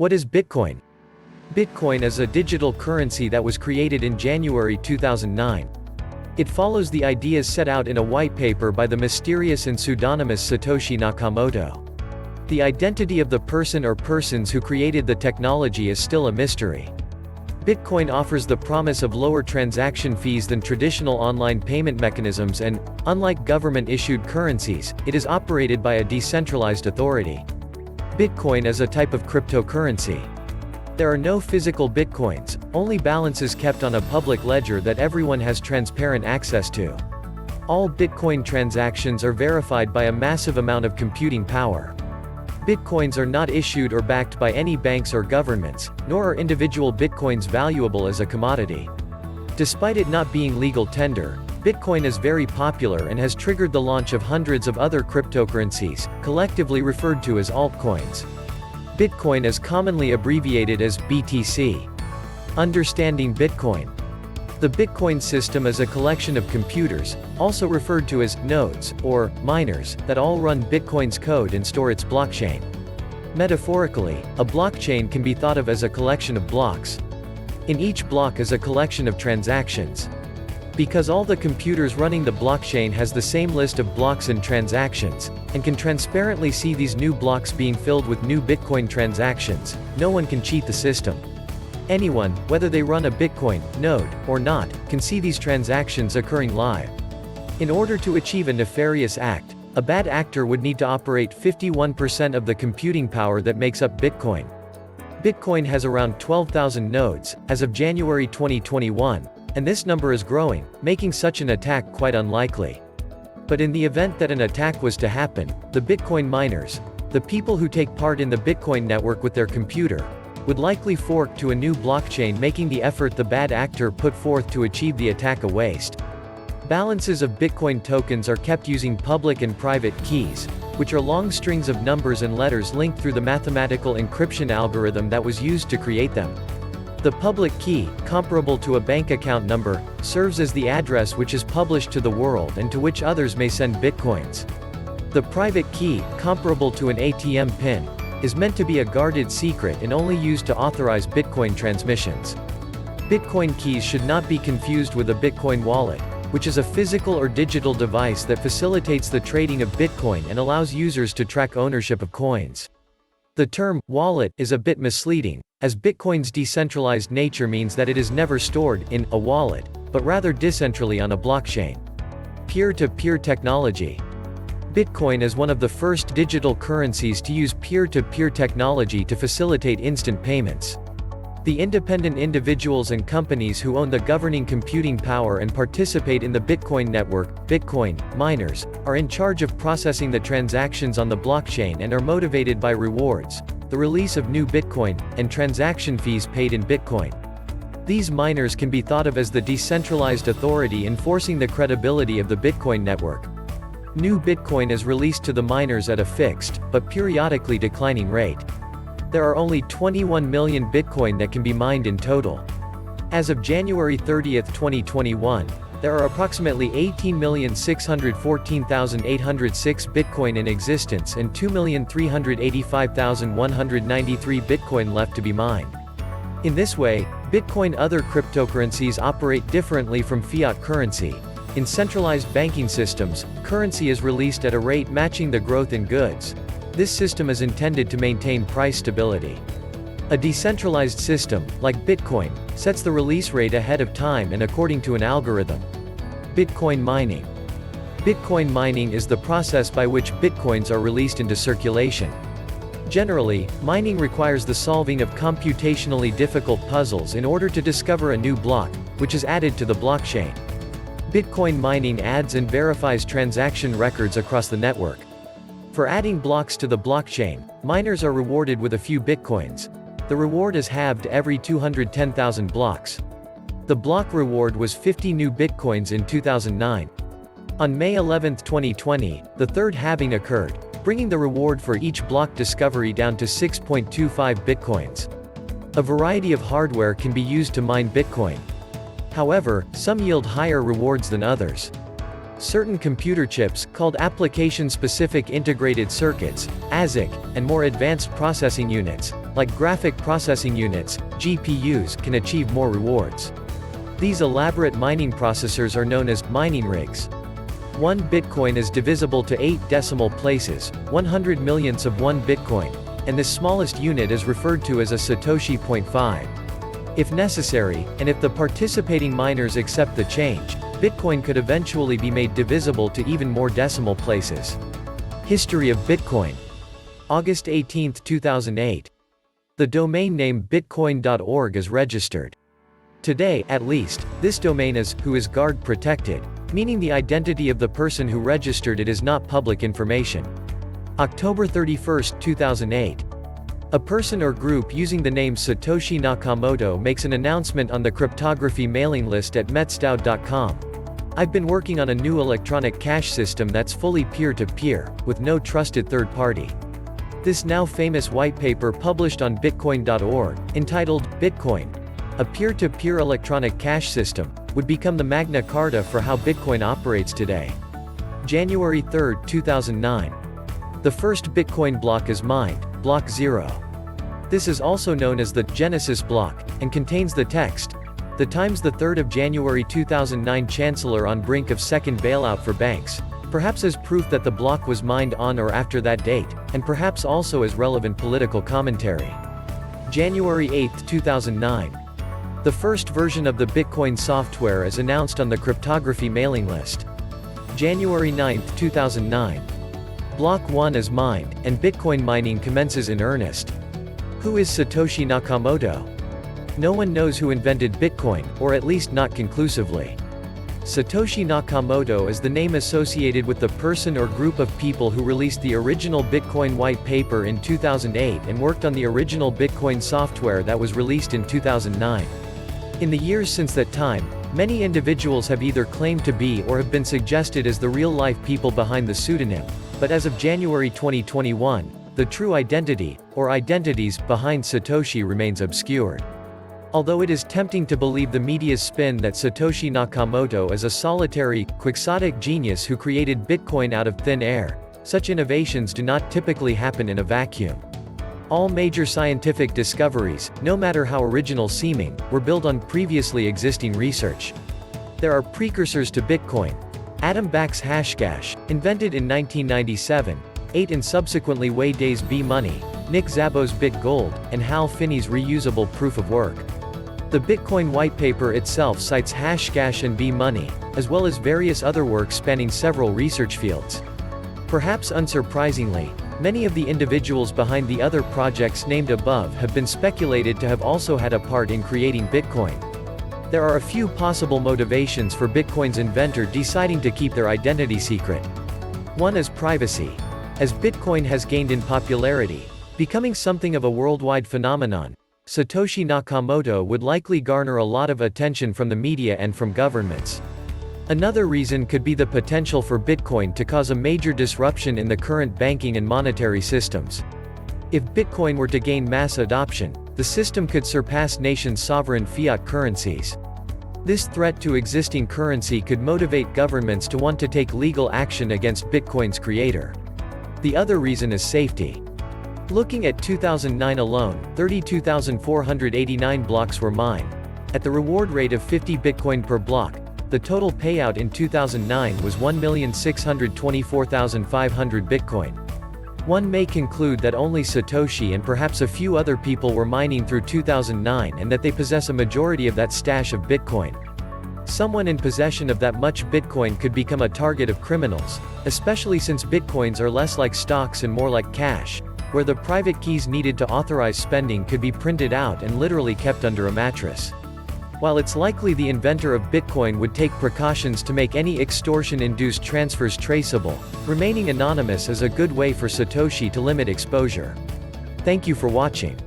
What is Bitcoin? Bitcoin is a digital currency that was created in January 2009. It follows the ideas set out in a white paper by the mysterious and pseudonymous Satoshi Nakamoto. The identity of the person or persons who created the technology is still a mystery. Bitcoin offers the promise of lower transaction fees than traditional online payment mechanisms and, unlike government-issued currencies, it is operated by a decentralized authority. Bitcoin is a type of cryptocurrency. There are no physical bitcoins, only balances kept on a public ledger that everyone has transparent access to. All Bitcoin transactions are verified by a massive amount of computing power. Bitcoins are not issued or backed by any banks or governments, nor are individual bitcoins valuable as a commodity. Despite it not being legal tender, Bitcoin is very popular and has triggered the launch of hundreds of other cryptocurrencies, collectively referred to as altcoins. Bitcoin is commonly abbreviated as BTC. Understanding Bitcoin. The Bitcoin system is a collection of computers, also referred to as nodes, or miners, that all run Bitcoin's code and store its blockchain. Metaphorically, a blockchain can be thought of as a collection of blocks. In each block is a collection of transactions. Because all the computers running the blockchain has the same list of blocks and transactions, and can transparently see these new blocks being filled with new Bitcoin transactions, no one can cheat the system. Anyone, whether they run a Bitcoin node or not, can see these transactions occurring live. In order to achieve a nefarious act, a bad actor would need to operate 51% of the computing power that makes up Bitcoin. Bitcoin has around 12,000 nodes, as of January 2021, and this number is growing, making such an attack quite unlikely. But in the event that an attack was to happen, the Bitcoin miners, the people who take part in the Bitcoin network with their computer, would likely fork to a new blockchain, making the effort the bad actor put forth to achieve the attack a waste. Balances of Bitcoin tokens are kept using public and private keys, which are long strings of numbers and letters linked through the mathematical encryption algorithm that was used to create them. The public key, comparable to a bank account number, serves as the address which is published to the world and to which others may send bitcoins. The private key, comparable to an ATM PIN, is meant to be a guarded secret and only used to authorize Bitcoin transmissions. Bitcoin keys should not be confused with a Bitcoin wallet, which is a physical or digital device that facilitates the trading of Bitcoin and allows users to track ownership of coins. The term wallet is a bit misleading, as Bitcoin's decentralized nature means that it is never stored in a wallet, but rather decentrally on a blockchain. Peer-to-peer technology. Bitcoin is one of the first digital currencies to use peer-to-peer technology to facilitate instant payments. The independent individuals and companies who own the governing computing power and participate in the Bitcoin network, Bitcoin miners, are in charge of processing the transactions on the blockchain and are motivated by rewards, the release of new Bitcoin, and transaction fees paid in Bitcoin. These miners can be thought of as the decentralized authority enforcing the credibility of the Bitcoin network. New Bitcoin is released to the miners at a fixed, but periodically declining rate. There are only 21 million Bitcoin that can be mined in total. As of January 30, 2021, there are approximately 18,614,806 Bitcoin in existence and 2,385,193 Bitcoin left to be mined. In this way, Bitcoin other cryptocurrencies operate differently from fiat currency. In centralized banking systems, currency is released at a rate matching the growth in goods. This system is intended to maintain price stability. A decentralized system, like Bitcoin, sets the release rate ahead of time and according to an algorithm. Bitcoin mining. Bitcoin mining is the process by which Bitcoins are released into circulation. Generally, mining requires the solving of computationally difficult puzzles in order to discover a new block, which is added to the blockchain. Bitcoin mining adds and verifies transaction records across the network. For adding blocks to the blockchain, miners are rewarded with a few bitcoins. The reward is halved every 210,000 blocks. The block reward was 50 new bitcoins in 2009. On May 11, 2020, the third halving occurred, bringing the reward for each block discovery down to 6.25 bitcoins. A variety of hardware can be used to mine Bitcoin. However, some yield higher rewards than others. Certain computer chips, called Application-Specific Integrated Circuits, ASIC, and more advanced processing units, like graphic processing units, GPUs, can achieve more rewards. These elaborate mining processors are known as mining rigs. One Bitcoin is divisible to 8 decimal places, 100 millionths of one Bitcoin, and this smallest unit is referred to as a Satoshi. 0.5. If necessary, and if the participating miners accept the change, Bitcoin could eventually be made divisible to even more decimal places. History of Bitcoin. August 18, 2008. The domain name bitcoin.org is registered. Today, at least, this domain is "who is guard protected," meaning the identity of the person who registered it is not public information. October 31, 2008. A person or group using the name Satoshi Nakamoto makes an announcement on the cryptography mailing list at metsdao.com. I've been working on a new electronic cash system that's fully peer-to-peer, with no trusted third party. This now famous white paper published on bitcoin.org, entitled, Bitcoin, a peer-to-peer electronic cash system, would become the Magna Carta for how Bitcoin operates today. January 3, 2009. The first Bitcoin block is mined, Block 0. This is also known as the Genesis block, and contains the text, "The Times the 3rd of January 2009 Chancellor on brink of second bailout for banks," perhaps as proof that the block was mined on or after that date, and perhaps also as relevant political commentary. January 8, 2009. The first version of the Bitcoin software is announced on the cryptography mailing list. January 9, 2009. Block 1 is mined, and Bitcoin mining commences in earnest. Who is Satoshi Nakamoto? No one knows who invented Bitcoin, or at least not conclusively. Satoshi Nakamoto is the name associated with the person or group of people who released the original Bitcoin white paper in 2008 and worked on the original Bitcoin software that was released in 2009. In the years since that time, many individuals have either claimed to be or have been suggested as the real-life people behind the pseudonym, but as of January 2021, the true identity, or identities, behind Satoshi remains obscured. Although it is tempting to believe the media's spin that Satoshi Nakamoto is a solitary, quixotic genius who created Bitcoin out of thin air, such innovations do not typically happen in a vacuum. All major scientific discoveries, no matter how original seeming, were built on previously existing research. There are precursors to Bitcoin. Adam Back's Hashcash, invented in 1997, 8 and subsequently Wayday's B-Money, Nick Szabo's BitGold, and Hal Finney's reusable proof of work. The Bitcoin white paper itself cites Hashcash and B-Money, as well as various other works spanning several research fields. Perhaps unsurprisingly, many of the individuals behind the other projects named above have been speculated to have also had a part in creating Bitcoin. There are a few possible motivations for Bitcoin's inventor deciding to keep their identity secret. One is privacy. As Bitcoin has gained in popularity, becoming something of a worldwide phenomenon, Satoshi Nakamoto would likely garner a lot of attention from the media and from governments. Another reason could be the potential for Bitcoin to cause a major disruption in the current banking and monetary systems. If Bitcoin were to gain mass adoption, the system could surpass nations' sovereign fiat currencies. This threat to existing currency could motivate governments to want to take legal action against Bitcoin's creator. The other reason is safety. Looking at 2009 alone, 32,489 blocks were mined. At the reward rate of 50 Bitcoin per block, the total payout in 2009 was 1,624,500 Bitcoin. One may conclude that only Satoshi and perhaps a few other people were mining through 2009 and that they possess a majority of that stash of Bitcoin. Someone in possession of that much Bitcoin could become a target of criminals, especially since Bitcoins are less like stocks and more like cash, where the private keys needed to authorize spending could be printed out and literally kept under a mattress. While it's likely the inventor of Bitcoin would take precautions to make any extortion-induced transfers traceable, remaining anonymous is a good way for Satoshi to limit exposure. Thank you for watching.